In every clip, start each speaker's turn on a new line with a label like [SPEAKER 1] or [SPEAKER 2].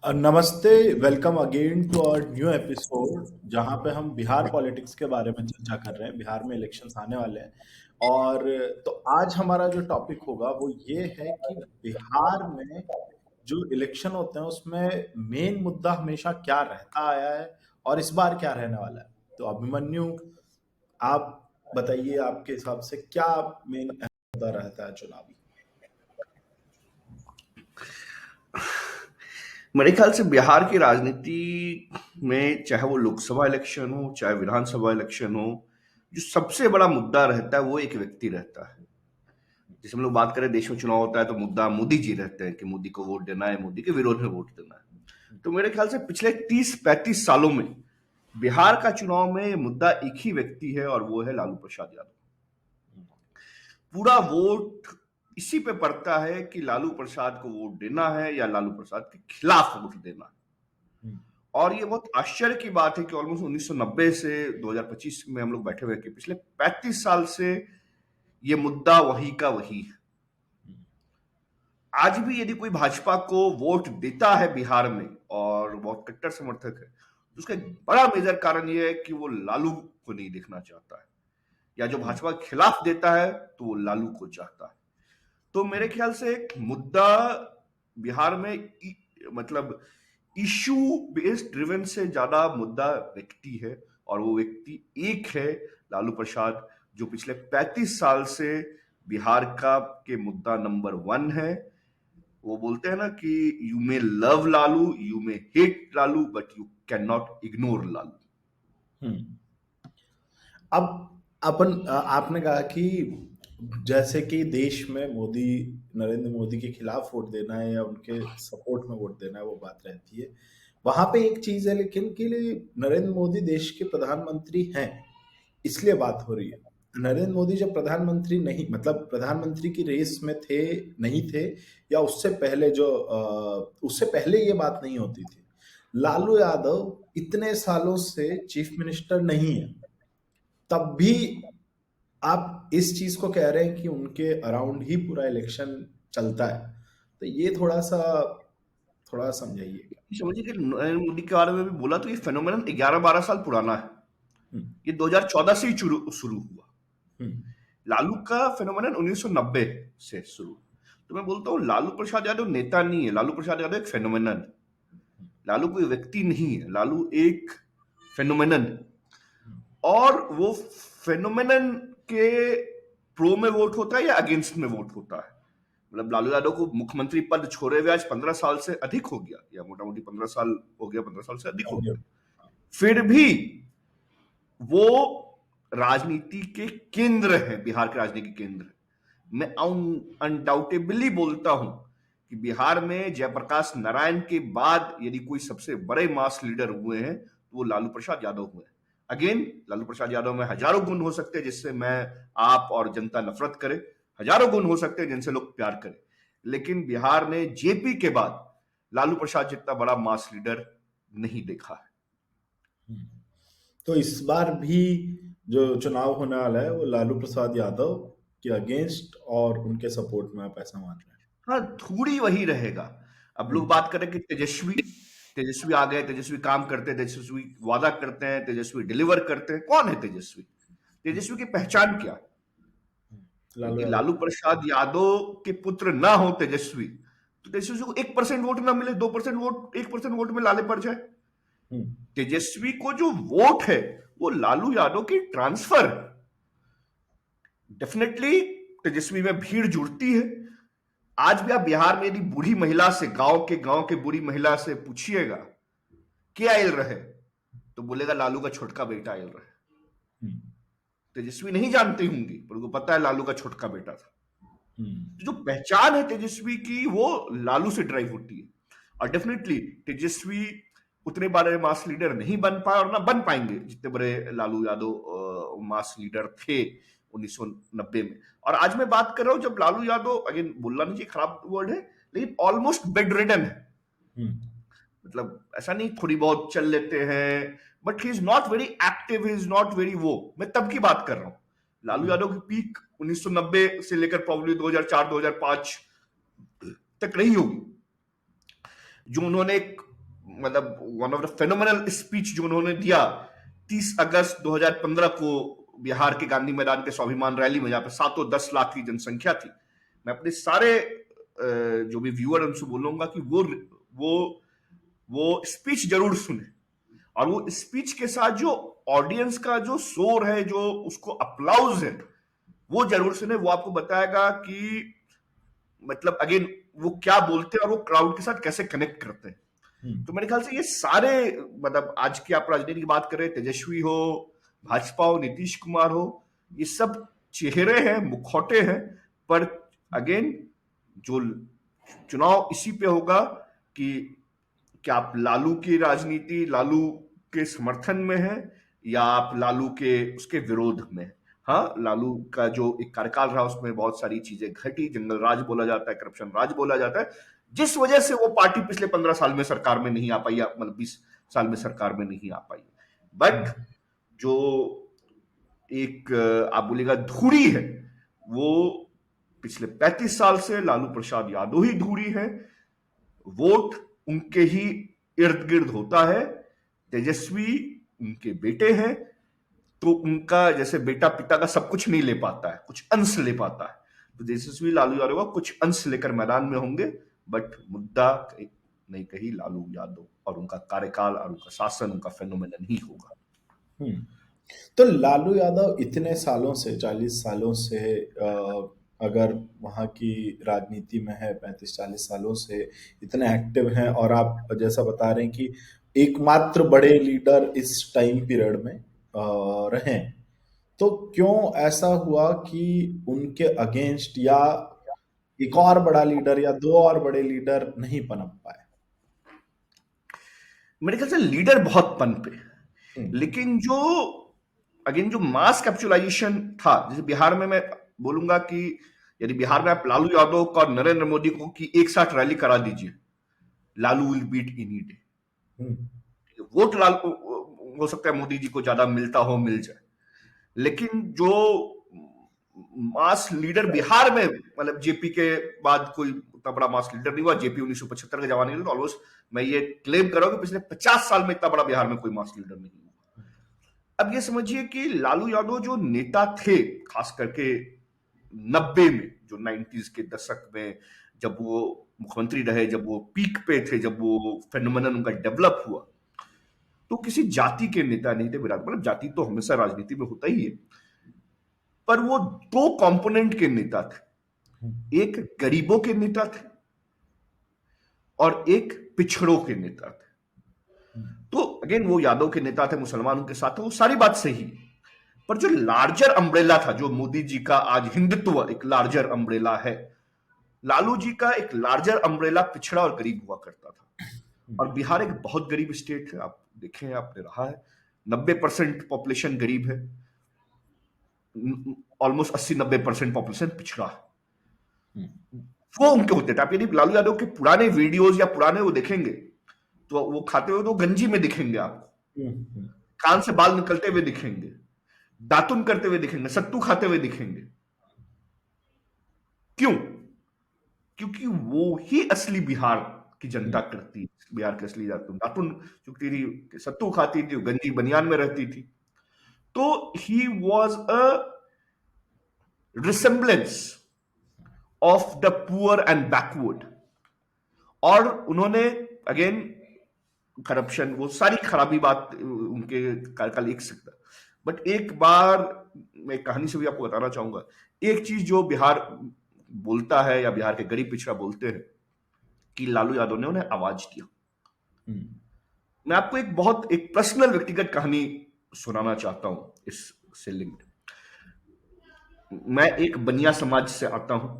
[SPEAKER 1] नमस्ते। Welcome again to our new episode जहां पे हम बिहार पॉलिटिक्स के बारे में चर्चा कर रहे हैं। बिहार में इलेक्शंस आने वाले हैं और तो आज हमारा जो टॉपिक होगा वो ये है कि बिहार में जो इलेक्शन होते हैं उसमें मेन मुद्दा हमेशा क्या रहता आया है और इस बार क्या रहने वाला है। तो अभिमन्यु, आप बताइए, आपके हिसाब से क्या मेन मुद्दा रहता है चुनावी।
[SPEAKER 2] मेरे ख्याल से बिहार की राजनीति में चाहे वो लोकसभा इलेक्शन हो चाहे विधानसभा इलेक्शन हो, जो सबसे बड़ा मुद्दा रहता है वो एक व्यक्ति रहता है। जैसे हम लोग बात करें देश में चुनाव होता है तो मुद्दा मोदी जी रहते हैं कि मोदी को वोट देना है, मोदी के विरोध में वोट देना है। तो मेरे ख्याल से पिछले 30-35 सालों में बिहार का चुनाव में मुद्दा एक ही व्यक्ति है और वो है लालू प्रसाद यादव। पूरा वोट इसी पे पड़ता है कि लालू प्रसाद को वोट देना है या लालू प्रसाद के खिलाफ वोट देना है। और ये बहुत आश्चर्य की बात है कि ऑलमोस्ट 1990 से 2025 में हम लोग बैठे हुए कि पिछले 35 साल से ये मुद्दा वही का वही है। आज भी यदि कोई भाजपा को वोट देता है बिहार में और बहुत कट्टर समर्थक है तो उसका एक बड़ा मेजर कारण यह है कि वो लालू को नहीं देखना चाहता है, या जो भाजपा के खिलाफ देता है तो वो लालू को चाहता है। तो मेरे ख्याल से एक मुद्दा बिहार में मतलब इशू बेस्ड ड्रिवन से ज्यादा मुद्दा व्यक्ति है, और वो व्यक्ति एक है, लालू प्रसाद, जो पिछले 35 साल से बिहार का के मुद्दा नंबर 1 है। वो बोलते हैं ना कि you may love Lalu, you may hate Lalu, but you can not ignore Lalu.
[SPEAKER 1] अब आपने कहा कि जैसे कि देश में मोदी, नरेंद्र मोदी के खिलाफ वोट देना है या उनके सपोर्ट में वोट देना है, वो बात रहती है। वहां पे एक चीज है लेकिन कि नरेंद्र मोदी देश के प्रधानमंत्री हैं, इसलिए बात हो रही है। नरेंद्र मोदी जब प्रधानमंत्री नहीं, मतलब प्रधानमंत्री की रेस में थे, नहीं थे, या उससे पहले उससे पहले ये बात नहीं होती थी। लालू यादव इतने सालों से चीफ मिनिस्टर नहीं है, तब भी आप इस चीज को कह रहे हैं कि उनके अराउंड ही पूरा इलेक्शन चलता है। तो ये थोड़ा समझाइए।
[SPEAKER 2] समझिए कि नरेंद्र मोदी के बारे में भी बोला तो ये फेनोमेनन 11-12 साल पुराना है।
[SPEAKER 1] हम्म।
[SPEAKER 2] ये 2014 से ही शुरू हुआ।
[SPEAKER 1] हम्म।
[SPEAKER 2] लालू का फेनोमेनन 1990 से शुरू। तो मैं बोलता हूँ लालू प्रसाद यादव नेता नहीं है, लालू प्रसाद यादव एक फेनोमेनन है। लालू कोई व्यक्ति नहीं है, लालू एक फेनोमेनन। और वो फेनोमेनन के प्रो में वोट होता है या अगेंस्ट में वोट होता है। मतलब लालू यादव को मुख्यमंत्री पद छोड़े हुए आज 15 साल से अधिक हो गया, या मोटा मोटी 15 साल हो गया, 15 साल से अधिक हो गया। फिर भी वो राजनीति के केंद्र है, बिहार के राजनीति के केंद्र है। मैं अनडाउटेबली बोलता हूं कि बिहार में जयप्रकाश नारायण के बाद यदि कोई सबसे बड़े मास लीडर हुए हैं तो वो लालू प्रसाद यादव हुए हैं। अगेन, लालू प्रसाद यादव में हजारों गुण हो सकते हैं जिससे मैं, आप और जनता नफरत करे, हजारों गुण हो सकते हैं जिनसे लोग प्यार करें, लेकिन बिहार ने जेपी के बाद लालू प्रसाद जितना बड़ा मास लीडर नहीं देखा है।
[SPEAKER 1] तो इस बार भी जो चुनाव होने वाला है वो लालू प्रसाद यादव के अगेंस्ट और उनके सपोर्ट में, आप ऐसा मान रहे
[SPEAKER 2] हाँ, थोड़ी वही रहेगा। अब लोग
[SPEAKER 1] हैं।
[SPEAKER 2] बात करें कि तेजस्वी तेजस्वी आ गए, तेजस्वी काम करते हैं, तेजस्वी वादा करते हैं, तेजस्वी डिलीवर करते हैं। कौन है तेजस्वी? तेजस्वी की पहचान क्या है?
[SPEAKER 1] लालू
[SPEAKER 2] यदि
[SPEAKER 1] यादव।
[SPEAKER 2] लालू प्रसाद यादव के पुत्र ना हो तेजस्वी, तो तेजस्वी को 1% वोट ना मिले, 2% वोट, 1% वोट में लाले पड़ जाए।
[SPEAKER 1] हम्म।
[SPEAKER 2] तेजस्वी को जो वोट है वो लालू यादव की ट्रांसफर। डेफिनेटली तेजस्वी में भीड़ जुड़ती है। आज भी आप बिहार में यदि बूढ़ी महिला से, गांव के बूढ़ी महिला से पूछिएगा क्या आयल रहे, तो बोलेगा लालू का छोटका बेटा आयल रहे।
[SPEAKER 1] हम्म।
[SPEAKER 2] तेजस्वी नहीं जानती होंगी पर उनको पता है लालू का छोटका बेटा था।
[SPEAKER 1] हम्म।
[SPEAKER 2] जो पहचान है तेजस्वी की वो लालू से ड्राइव होती है। और डेफिनेटली तेजस्वी उतने बड़े मास लीडर नहीं बन पाए और ना बन पाएंगे जितने बड़े लालू यादव मास लीडर थे 1990 में। और आज मैं बात कर रहा हूं जब लालू यादव, अगेन बोलना नहीं चाहिए, खराब वर्ड है, लेकिन ऑलमोस्ट बेड रिडन है। मतलब ऐसा नहीं थोड़ी बहुत चल लेते हैं, but he is not very active, he is not very वो। मैं तब की बात कर रहा हूं। लालू यादव की पीक 1990 से लेकर प्रॉब्लली 2004-2005 तक रही होगी, जो उन्होंने एक मतलब one of the phenomenal speech जो उन्होंने दिया 30 अगस्त 2015 को बिहार के गांधी मैदान के स्वाभिमान रैली में, जहां पे 7-10 लाख की जनसंख्या थी। मैं अपने सारे जो भी व्यूअर उनसे बोलूंगा कि वो स्पीच जरूर सुने, और वो स्पीच के साथ जो ऑडियंस का जो शोर है, जो उसको अप्लाउज है, वो जरूर सुने। वो आपको बताएगा कि मतलब अगेन वो क्या बोलते हैं और वो क्राउड के साथ कैसे कनेक्ट करते हैं। तो मेरे ख्याल से ये सारे, मतलब आज की आप राजनीति की बात करें, तेजस्वी हो, भाजपा हो, नीतीश कुमार हो, ये सब चेहरे हैं, मुखौटे हैं, पर अगेन जो चुनाव इसी पे होगा कि क्या आप लालू की राजनीति, लालू के समर्थन में है, या आप लालू के उसके विरोध में। हाँ, लालू का जो एक कार्यकाल रहा उसमें बहुत सारी चीजें घटी, जंगल राज बोला जाता है, करप्शन राज बोला जाता है, जिस वजह से वो पार्टी पिछले 15 साल में सरकार में नहीं आ पाई, या मतलब 20 साल में सरकार में नहीं आ पाई। बट जो एक आप बोलेगा धुरी है, वो पिछले 35 साल से लालू प्रसाद यादव ही धुरी है। वोट उनके ही इर्द गिर्द होता है। तेजस्वी उनके बेटे हैं, तो उनका जैसे बेटा पिता का सब कुछ नहीं ले पाता है, कुछ अंश ले पाता है, तो तेजस्वी लालू यादव का कुछ अंश लेकर मैदान में होंगे। बट मुद्दा नहीं कहीं लालू यादव और उनका कार्यकाल और उनका शासन, उनका फेनोमेनन ही होगा।
[SPEAKER 1] हम्म। तो लालू यादव इतने सालों से, 40 सालों से अगर वहाँ की राजनीति में है, 35-40 सालों से इतने एक्टिव हैं, और आप जैसा बता रहे हैं कि एकमात्र बड़े लीडर इस टाइम पीरियड में रहे, तो क्यों ऐसा हुआ कि उनके अगेंस्ट या एक और बड़ा लीडर या दो और बड़े लीडर नहीं पनप पाए?
[SPEAKER 2] मेरे ख्याल से लीडर बहुत पनपे,
[SPEAKER 1] हम्म।
[SPEAKER 2] लेकिन जो अगेन जो मास कैप्चुलाइजेशन था, जैसे बिहार में मैं बोलूंगा कि यदि बिहार में आप लालू यादव को और नरेंद्र मोदी को की एक साथ रैली करा दीजिए, Lalu will beat any day.
[SPEAKER 1] Hmm.
[SPEAKER 2] Vote लाल हो सकता है मोदी जी को ज्यादा मिलता हो, मिल जाए, लेकिन जो मास लीडर बिहार में, मतलब जेपी के बाद कोई उतना बड़ा मास लीडर नहीं हुआ। जेपी 1975 के जमाने में, तो ऑलमोस्ट मैं ये क्लेम कर रहा हूं कि पिछले 50 साल में इतना बड़ा बिहार में कोई मास लीडर नहीं हुआ। अब ये समझिए कि लालू यादव जो नेता थे, खास करके 90 में, जो 90s के दशक में, जब वो मुख्यमंत्री रहे, जब वो पीक पे थे, जब वो फेनोमेनन उनका डेवलप हुआ, तो किसी जाति के नेता नहीं थे विराट। मतलब जाति तो हमेशा राजनीति में होता ही है, पर वो दो कंपोनेंट के नेता थे। एक गरीबों के नेता थे और एक पिछड़ों के नेता थे। तो अगेन वो यादव के नेता थे, मुसलमानों के साथ, वो सारी बात सही है, पर जो लार्जर अम्ब्रेला था, जो मोदी जी का आज हिंदुत्व एक लार्जर अम्ब्रेला है, लालू जी का एक लार्जर अम्ब्रेला पिछड़ा और गरीब हुआ करता था। और बिहार एक बहुत गरीब स्टेट है, आप देखें, आपने रहा है, 90% पॉपुलेशन गरीब है, ऑलमोस्ट 80-90% पॉपुलेशन पिछड़ा है। वो उनके होते थे। आप यदि लालू यादव के पुराने वीडियोस या पुराने वो देखेंगे, तो वो खाते हुए तो गंजी में दिखेंगे आपको, कान से बाल निकलते हुए दिखेंगे, दातुन करते हुए दिखेंगे, सत्तू खाते हुए दिखेंगे। क्यों? क्योंकि वो ही असली बिहार की जनता करती है। बिहार की असली दातुन दातुन चुकती थी, सत्तू खाती थी, गंजी बनियान में रहती थी। तो he was a resemblance of the poor and backward. और उन्होंने अगेन करप्शन, वो सारी खराबी बात उनके कार्यकाल एक सकता, बट एक बार मैं कहानी से भी आपको बताना चाहूंगा। एक चीज जो बिहार बोलता है, या बिहार के गरीब पिछड़ा बोलते हैं, कि लालू यादव ने उन्हें आवाज दिया। मैं आपको एक पर्सनल व्यक्तिगत कहानी सुनाना चाहता हूं इस से लिंक्ड। मैं एक बनिया समाज से आता हूं,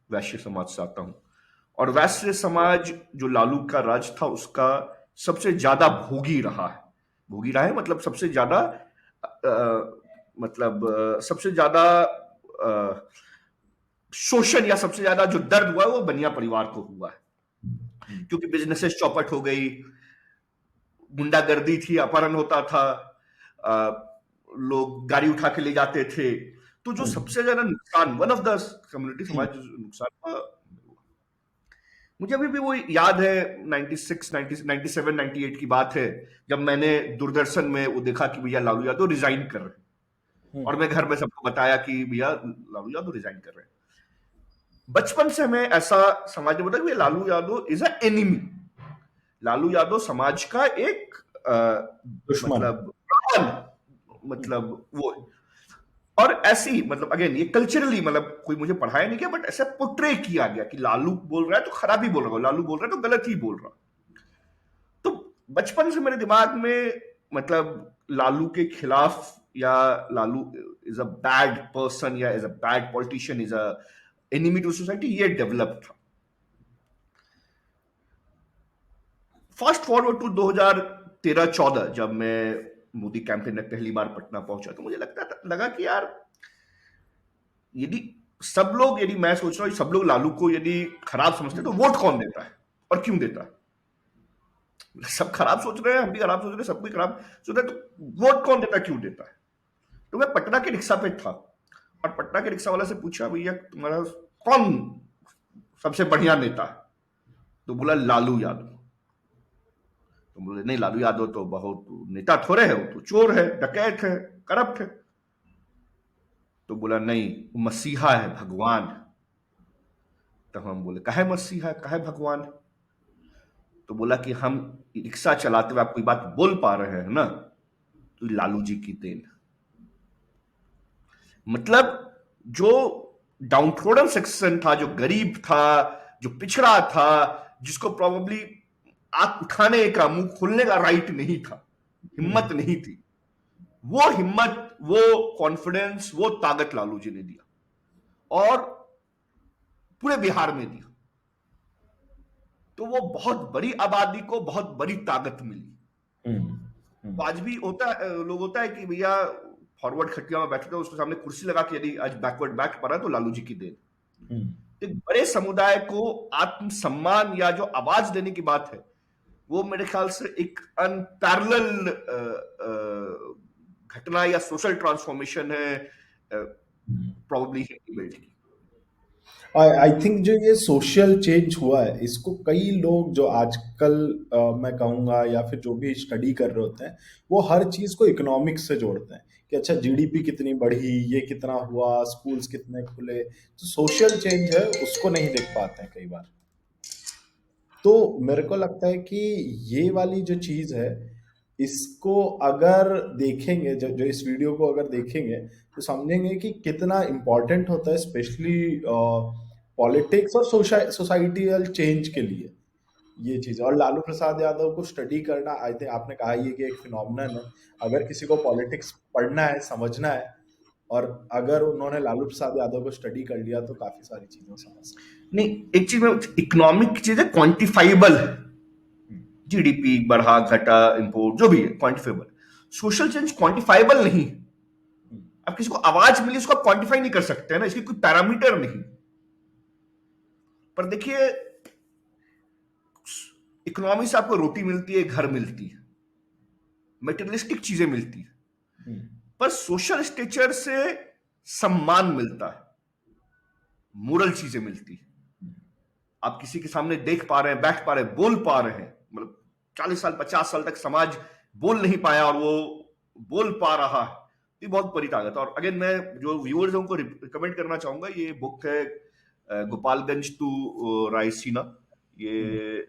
[SPEAKER 2] वैश्य समाज से आता हूं, और वैश्य समाज जो लालू का राज था उसका सबसे ज्यादा भोगी रहा है। भोगी रहा है मतलब सबसे ज्यादा सबसे ज्यादा शोषण या सबसे ज्यादा जो दर्द हुआ है वो बनिया परिवार को हुआ है, क्योंकि बिजनेसेस चौपट हो गई, गुंडागर्दी थी, अपहरण होता था, लोग गाड़ी उठा के ले जाते थे। तो जो सबसे ज्यादा नुकसान, वन ऑफ द कम्युनिटी समाज नुकसान हुआ, मुझे अभी भी वो याद है 96 97 98 की बात है, जब मैंने दूरदर्शन में वो देखा कि भैया लालू यादव रिजाइन कर रहे हैं, और मैं घर में सबको बताया कि भैया लालू यादव रिजाइन कर रहे हैं। बचपन से हमें ऐसा समाज में बताया कि Lalu Yadav is a enemy, Lalu Yadav समाज का एक
[SPEAKER 1] दुश्मन।
[SPEAKER 2] मतलब मतलब वो, और ऐसी मतलब अगेन ये कल्चरली मतलब कोई मुझे पढ़ाया नहीं किया, बट ऐसा पोर्ट्रे किया गया कि लालू बोल रहा है तो खराब ही बोल रहा है, लालू बोल रहा है तो गलत ही बोल रहा है। तो बचपन से मेरे दिमाग में मतलब लालू के खिलाफ, या Lalu is a bad person, या is a bad politician, is a enemy to society, ये डेवलप था। फास्ट फॉरवर्ड टू 2013-14, जब मैं मोदी कैंपेन में पहली बार पटना पहुंचा, तो मुझे लगा कि यार यदि सब लोग, यदि मैं सोच रहा हूँ सब लोग लालू को यदि खराब समझते तो वोट कौन देता है और क्यों देता है? सब खराब सोच रहे हैं, हम भी खराब सोच रहे हैं, सब कोई खराब सोच रहे हैं, तो वोट कौन देता है, क्यों देता है? तो मैं पटना के रिक्शा पे था, और पटना के रिक्शा वाला से पूछा, भैया तुम्हारा कौन सबसे बढ़िया नेता है? तो बोला लालू यादव। तो बोले नहीं, लालू यादव तो बहुत नेता थोड़े है, वो तो चोर है, डकैत है, करप्ट है। तो बोला नहीं, वो मसीहा है, भगवान है। तो हम बोले काहे मसीहा, काहे भगवान? तो बोला कि हम रिक्शा चलाते हुए आप कोई बात बोल पा रहे हैं ना, तो लालू जी की देन। मतलब जो डाउनट्रोडन सेक्शन था, जो गरीब था, जो पिछड़ा था, जिसको प्रॉब्ली आंख उठाने का, मुंह खोलने का राइट नहीं था, हिम्मत नहीं थी, वो हिम्मत, वो कॉन्फिडेंस, वो ताकत लालू जी ने दिया, और पूरे बिहार में दिया। तो वो बहुत बड़ी आबादी को बहुत बड़ी ताकत मिली। तो आज भी होता है, लोग होता है कि भैया फॉरवर्ड खटिया में बैठे थे, उसके सामने कुर्सी लगा के यदि आज बैकवर्ड बैठ पा रहा है तो लालू जी की देन। एक बड़े समुदाय को आत्मसम्मान या जो आवाज देने की बात है, वो मेरे ख्याल से एक अनपैरेलल घटना या सोशल ट्रांसफॉर्मेशन है, प्रॉब्ली हिंदी बेल्ट की।
[SPEAKER 1] आई थिंक जो ये सोशल चेंज हुआ है, इसको कई लोग जो आजकल मैं कहूँगा या फिर जो भी स्टडी कर रहे होते हैं, वो हर चीज़ को इकोनॉमिक्स से जोड़ते हैं कि अच्छा जीडीपी कितनी बढ़ी, ये कितना हुआ, स्कूल्स कितने खुले, तो सोशल चेंज है उसको नहीं देख पाते हैं कई बार। तो मेरे को लगता है कि ये वाली जो चीज़ है, इसको अगर देखेंगे, जो इस वीडियो को अगर देखेंगे, तो समझेंगे कि कितना इम्पोर्टेंट होता है, स्पेशली पॉलिटिक्स और सोसाइटियल चेंज के लिए ये चीज़। और लालू प्रसाद यादव को स्टडी करना, आई थिंक आपने कहा ये कि एक फिनोमिनन है। अगर किसी को पॉलिटिक्स पढ़ना है, समझना है, और अगर उन्होंने लालू प्रसाद यादव को स्टडी कर लिया, तो काफ़ी सारी चीज़ें समझ सकते
[SPEAKER 2] नहीं, एक चीज में इकोनॉमिक चीज है, क्वांटिफाइबल है,
[SPEAKER 1] हैं।
[SPEAKER 2] जीडीपी बढ़ा घटा इंपोर्ट जो भी है क्वांटिफाइबल। सोशल चेंज क्वांटिफाइबल नहीं। अब किसी को आवाज मिली, उसको क्वांटिफाई नहीं कर सकते हैं ना, इसकी कोई पैरामीटर नहीं। पर देखिए, इकोनॉमी से आपको रोटी मिलती है, घर मिलती है, मेटेरियलिस्टिक चीजें मिलती है,
[SPEAKER 1] हम्म,
[SPEAKER 2] पर सोशल स्टेचर से सम्मान मिलता है, मोरल चीजें मिलती है। आप किसी के सामने देख पा रहे हैं, बैठ पा रहे हैं, बोल पा रहे हैं, मतलब 40 साल 50 साल तक समाज बोल नहीं पाया और वो बोल पा रहा है, ये बहुत बड़ी ताकत है। और अगेन मैं जो व्यूअर्स हैं उनको रिकमेंड करना चाहूंगा, ये बुक है गोपालगंज टू रायसीना,
[SPEAKER 1] हम्म,
[SPEAKER 2] ये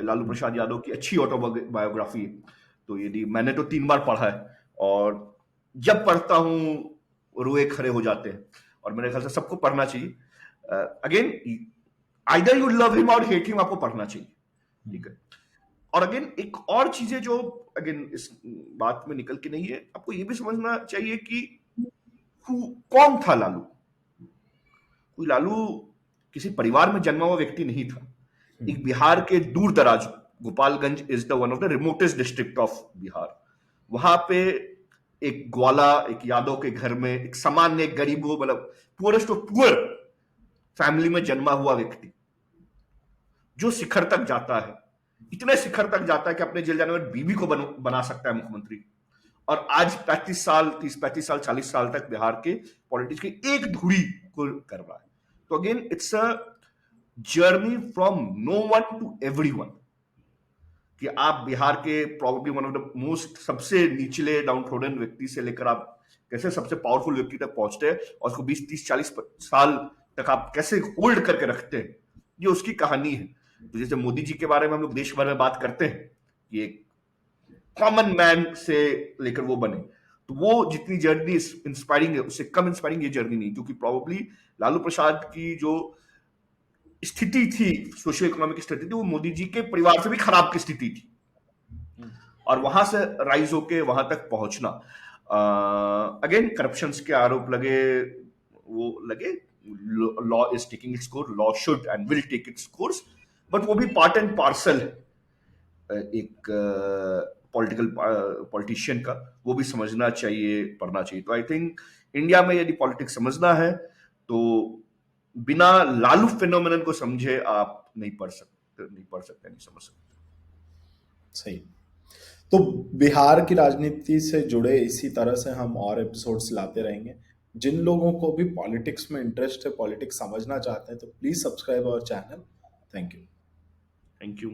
[SPEAKER 2] लालू प्रसाद यादव की अच्छी ऑटोबायोग्राफी है। तो यदि मैंने तो 3 बार पढ़ा है, और जब पढ़ता हूं रोए खड़े हो जाते हैं, और मेरे ख्याल से सबको पढ़ना चाहिए। Again, either you love him और हेट हिम, आपको पढ़ना चाहिए, ठीक है। और अगेन एक और चीजें जो अगेन इस बात में निकल के नहीं है, आपको ये भी समझना चाहिए कि कौन था लालू। कोई लालू किसी परिवार में जन्मा हुआ व्यक्ति नहीं था। एक बिहार के दूर दराज, Gopalganj is the one of the remotest district of Bihar, वहां पे एक ग्वाला, एक यादव के घर में एक सामान्य गरीब, मतलब पुअरेस्ट ऑफ पुअर फैमिली में जन्मा हुआ व्यक्ति, जो शिखर तक जाता है, इतने शिखर तक जाता है कि अपने जेल जाने में बीवी को बना सकता है मुख्यमंत्री, और आज 35 साल 30 35 साल 40 साल तक बिहार के पॉलिटिक्स की एक धुरी को कर रहा है। तो again it's a journey from no one to everyone, कि आप बिहार के probably one of the most सबसे निचले डाउनट्रोडन व्यक्ति से लेकर आप कैसे सबसे पावरफुल व्यक्ति तक पहुंचते हैं और उसको 20 30 40 साल तक आप कैसे होल्ड करके रखते हैं, ये उसकी कहानी है। तो जैसे मोदी जी के बारे में हम लोग देश भर में बात करते हैं कि एक कॉमन मैन से लेकर वो बने, तो वो जितनी जर्नी इंस्पायरिंग है उससे कम इंस्पायरिंग ये जर्नी नहीं, क्योंकि प्रॉब्ली लालू प्रसाद की जो स्थिति थी, सोशियो इकोनॉमिक स्थिति थी, वो मोदी जी के परिवार से भी खराब की स्थिति थी, और वहां से राइज होके वहां तक पहुंचना, अगेन करप्शन के आरोप लगे, वो लगे, law is taking its course, law should and will take its course, but वो भी पार्ट एंड पार्सल है एक पॉलिटिकल पॉलिटिशियन का, वो भी समझना चाहिए, पढ़ना चाहिए। तो आई थिंक इंडिया में यदि पॉलिटिक्स समझना है तो बिना लालू फिनोमिनन को समझे आप नहीं पढ़ सकते, नहीं समझ सकते।
[SPEAKER 1] सही। तो बिहार की राजनीति से जुड़े इसी तरह से हम और एपिसोड्स लाते रहेंगे। जिन लोगों को भी पॉलिटिक्स में इंटरेस्ट है, पॉलिटिक्स समझना चाहते हैं, तो please subscribe our channel. Thank you.
[SPEAKER 2] Thank you.